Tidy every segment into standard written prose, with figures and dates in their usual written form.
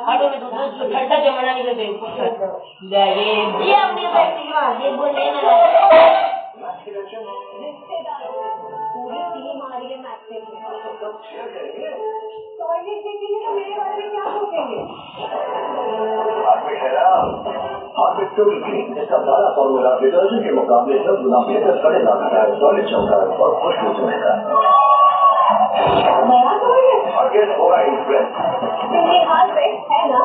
हटो मैं दूसरा ठंडा जमाना निकल गई ये अपने बैठ ये बोलने ना पूरी टीम आ रही है मैच देखने टॉयलेट देखेंगे तो मेरे बारे में क्या सोचेंगे इसका सारा फॉर्मूला डिटर्जेंट के मुकाबले 10 गुना बेहतर करेगा टॉयलेट चौका और खुशबू सुनेगा और गेट होगा इम्प्रेस ये हाल बेस्ट है ना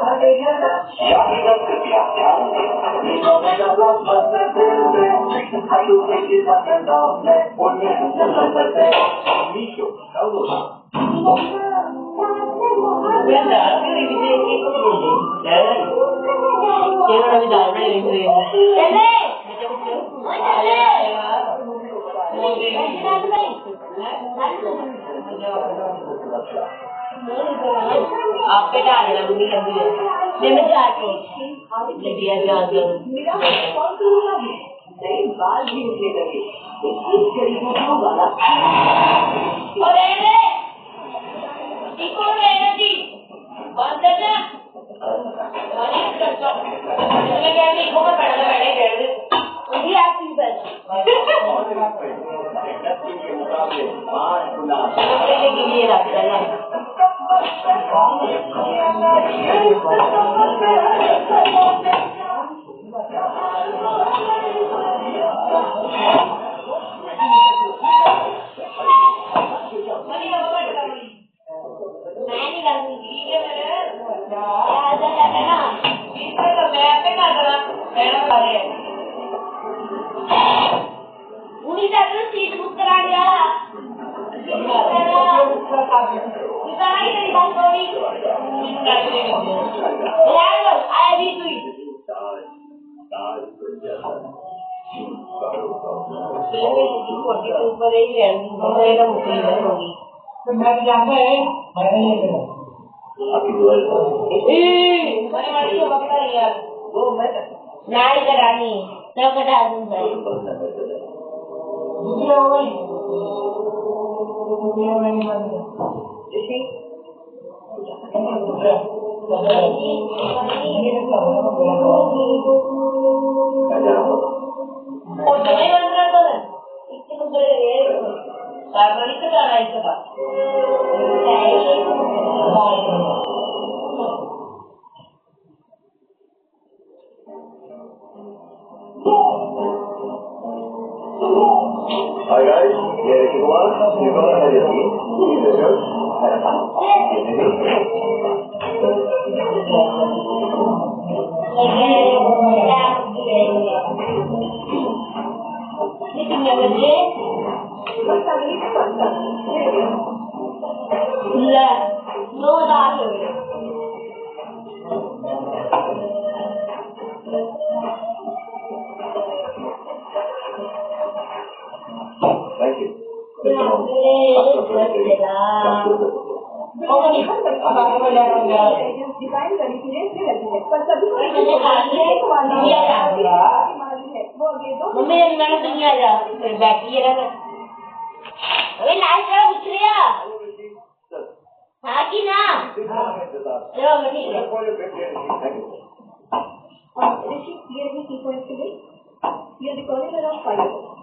कृपया ध्यान आप पे डाल देना मम्मी लंबी है मैं जाके दिया जान नए बाल भी उठने लगे इस गरीबों वाला और जी बंद है ना मैं क्या लिखो मैं पढ़ना बैठे जी आप की बस के मुकाबले 5 गुना ये रखता है ऊपर ही रहेगा मुश्किल होगी तो मैं जानता है नारी करानी तो कटा दूंगा दूसरा हो गई Hi guys, ये ऋषि कुमार, ये कौन है ये टीम? Thank you. डिजाइन करी सीरियसली लगी है पर सभी को मम्मी मैंने नहीं आ जा फिर बैठी है अरे नाइस है उछलिया हाँ की ना चलो ठीक है ऋषि ये भी की पॉइंट के लिए ये रिकॉर्डिंग अराउंड 5